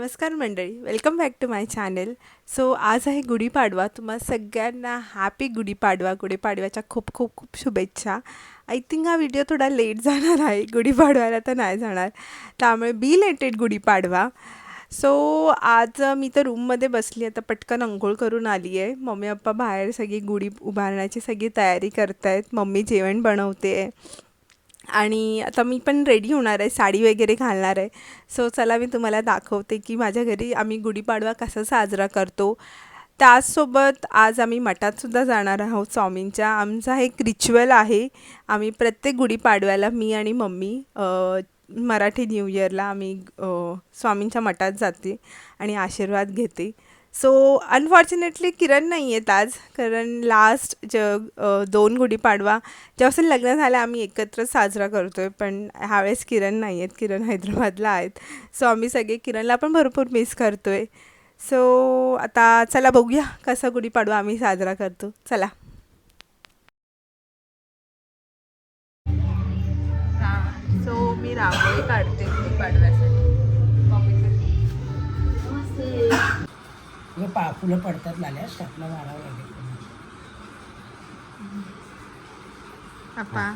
नमस्कार मंडळी, welcome back to my channel. So आज आहे गुढीपाडवा. तुम्हा सगळ्यांना हॅपी गुढीपाडवा. गुढीपाडव्याच्या खूप खूप खूप शुभेच्छा. आय थिंक हा व्हिडिओ थोडा लेट जाणार आहे, गुढीपाडव्याला तर नाही जाणार, त्यामुळे बिलेटेड गुढीपाडवा. सो आज मी तर रूममध्ये बसली, आता पटकन अंघोळ करून आली आहे. मम्मी पप्पा बाहेर सगळी गुढी उभारण्याची सगळी तयारी करत आहेत. मम्मी जेवण बनवते आहे आणि आता मी पण रेडी होणार आहे, साडी वगैरे घालणार आहे. सो चला मी तुम्हाला दाखवते की माझ्या घरी आम्ही गुढीपाडवा कसा साजरा करतो. त्याचसोबत आज आम्ही मठातसुद्धा जाणार आहोत स्वामींच्या. आमचा एक रिच्युअल आहे. आम्ही प्रत्येक गुढीपाडव्याला मी आणि मम्मी मराठी न्यू इयरला आम्ही स्वामींच्या मठात जाते आणि आशीर्वाद घेते. सो अनफॉर्च्युनेटली किरण नाही आहेत आज, कारण लास्ट 2 गुढीपाडवा जेव्हापासून लग्न झालं आम्ही एकत्र साजरा करतो आहे. पण ह्यावेळेस किरण नाही आहेत, किरण हैदराबादला आहेत. सो आम्ही सगळे किरणला पण भरपूर मिस करतो आहे. सो आता चला बघूया कसा गुढीपाडवा आम्ही साजरा करतो. चला. सो मी रांगोळी काढते गुढीपाडव्यासाठी. फुलं पडतात लाल्या स्टाफला मारावं लागेल. आपा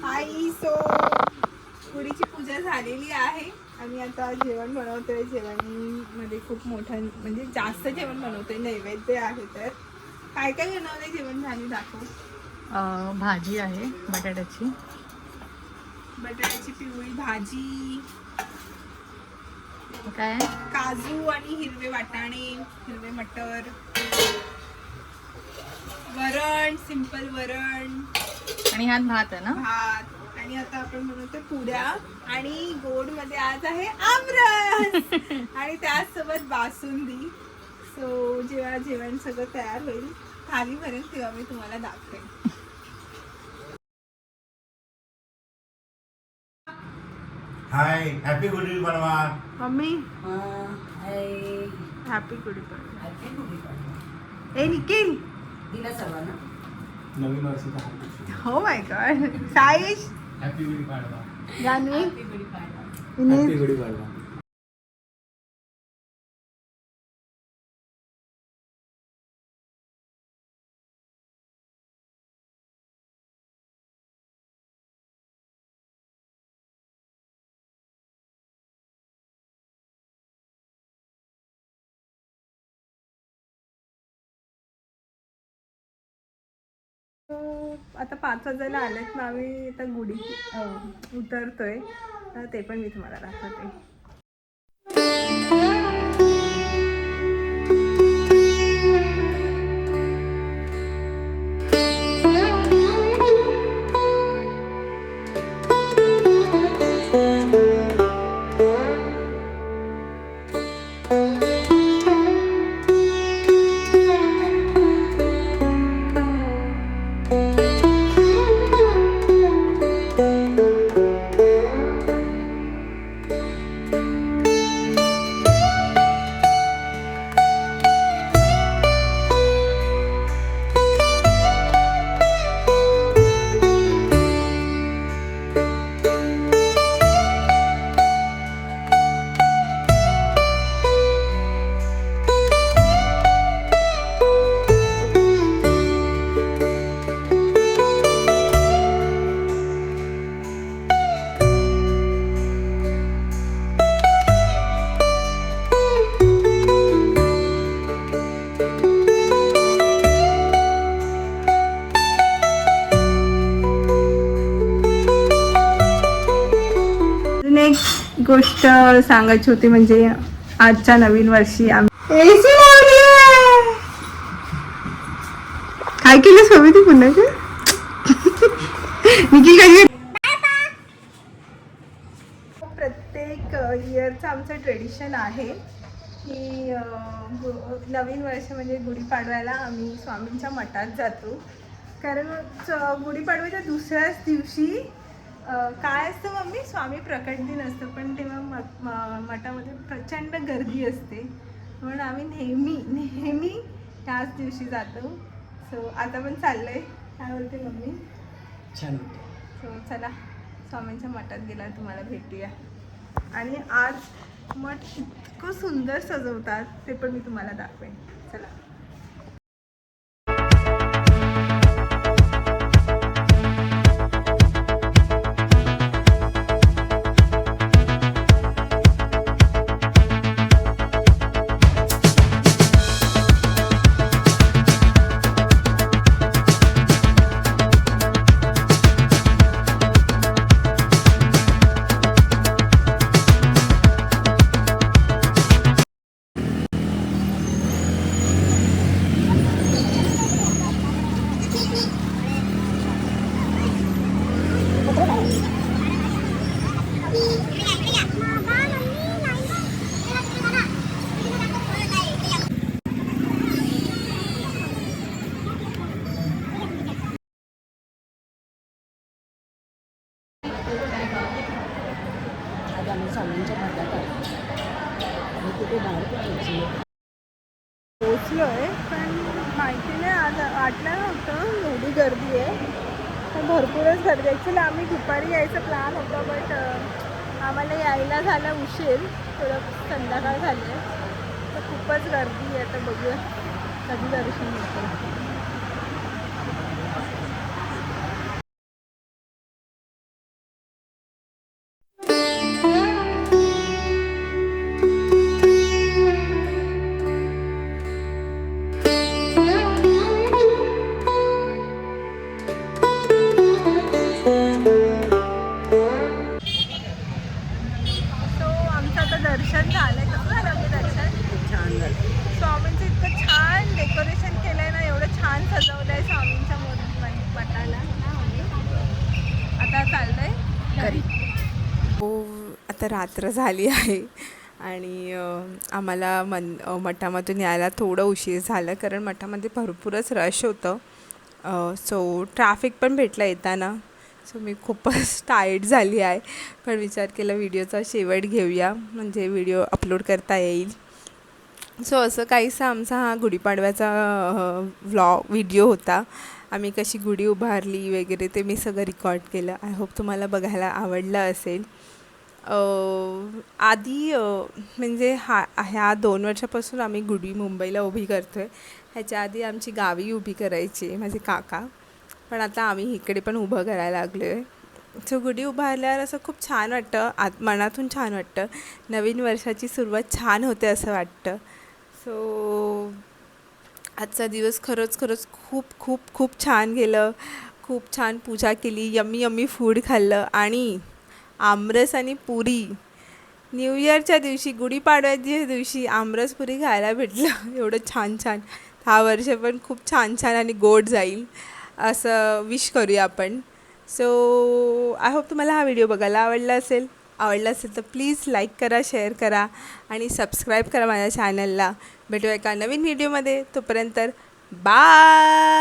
हाय सो गुढीची पूजा झालेली आहे. आम्ही आता जेवण बनवतोय. जेवणमध्ये खूप मोठं म्हणजे जास्त जेवण बनवतोय. नैवेद्य आहे. तर काय काय बनवलंय जेवण झाली दाखव. भाजी आहे बटाट्याची. बटाट्याची पिवळी भाजी, काय काजू आणि हिरवे वाटाणे, हिरवे मटर, वरण, सिंपल वरण आणि ह्यात भात आहे ना. भात. आणि आता आपण बनवतो पुड्या. आणि गोड मध्ये आज आहे आमरस आणि त्याचसोबत बासुंदी. सो जेव्हा जेवण सगळं तयार होईल थाली भरेल तेव्हा मी तुम्हाला दाखवेन. Hi happy Gudi Padwa. Mummy hi happy Gudi Padwa. Happy Gudi Padwa. ए निखिल. दिला सर्वांना. नवीन वर्षाचा हार्दिक हो माय God. Saish, happy Gudi Padwa. Janhvi, happy Gudi Padwa. Innes. Happy Gudi Padwa. आता 5 वाजायला आलेत ना. आम्ही आता गुढी उतरतोय. तर ते पण मी तुम्हाला दाखवते. अजून एक गोष्ट सांगायची होती म्हणजे आजच्या नवीन वर्षी आम्ही AC लावली आहे. काय केलं सवय ती पुन्हा का निखिल काय प्रत्येक इयरचं आमचं ट्रेडिशन आहे की नवीन वर्ष म्हणजे गुढीपाडव्याला आम्ही स्वामींच्या मठात जातो. कारण गुढीपाडव्याच्या दुसऱ्याच दिवशी काय असतं मम्मी, स्वामी प्रकट दिन असतं. पण तेव्हा मठामध्ये प्रचंड गर्दी असते. म्हणून आम्ही नेहमी त्याच दिवशी जातो. सो आता पण चाललंय. काय बोलते मम्मी? छान होते. सो चला स्वामींच्या मठात गेला तुम्हाला भेटूया. आणि आज मठ इतकं सुंदर सजवतात ते पण मी तुम्हाला दाखवेन. चला. आज आम्ही स्वामींच्या मठात आलो. आणि कुठे बाहेर पोहोचलो. पोचलोय पण माहिती नाही. आज वाटलं नव्हतं एवढी गर्दी आहे. तर भरपूरच गर्दी. ॲक्च्युली आम्ही दुपारी यायचा प्लॅन होता बट आम्हाला यायला झालं उशीर. थोडं संध्याकाळ झाली आहे. तर खूपच गर्दी आहे. आता बघूया कधी दर्शन होतं. घरी. हो, आता रात्र झाली आहे आणि आम्हाला मठामधून यायला थोडं उशीर झालं कारण मठामध्ये भरपूरच रश होतं. सो ट्रॅफिक पण भेटला येताना. सो मी खूपच टायर्ड झाली आहे, पण विचार केला व्हिडिओचा शेवट घेऊया म्हणजे व्हिडिओ अपलोड करता येईल. सो असं काहीसा आमचा हा गुढीपाडव्याचा व्हिडिओ होता. आम्ही कशी गुढी उभारली वगैरे ते मी सगळं रेकॉर्ड केलं. आय होप तुम्हाला बघायला आवडलं असेल. आधी म्हणजे ह्या 2 वर्षापासून आम्ही गुढी मुंबईला उभी करतो आहे. ह्याच्या आधी आमची गावी उभी करायची माझे काका, पण आता आम्ही इकडे पण उभं करायला लागलो आहे. सो गुढी उभारल्यावर असं खूप छान वाटतं, मनातून छान वाटतं. नवीन वर्षाची सुरुवात छान होते असं वाटतं. सो आजचा दिवस खरंच खूप खूप खूप छान गेलं. खूप छान पूजा केली, यम्मी यम्मी फूड खाल्लं आणि आमरस आणि पुरी. न्यू इयरच्या दिवशी, गुढीपाडव्याच्या दिवशी आमरस पुरी खायला भेटलं. एवढं छान छान. हा वर्ष पण खूप छान छान आणि गोड जाईल असं विश करूया आपण. सो आय होप तुम्हाला हा व्हिडिओ बघायला आवडला असेल तर प्लीज लाईक करा, शेअर करा आणि सबस्क्राईब करा माझ्या चॅनलला. भेटूया एका नवीन व्हिडिओमध्ये. तोपर्यंत बाय.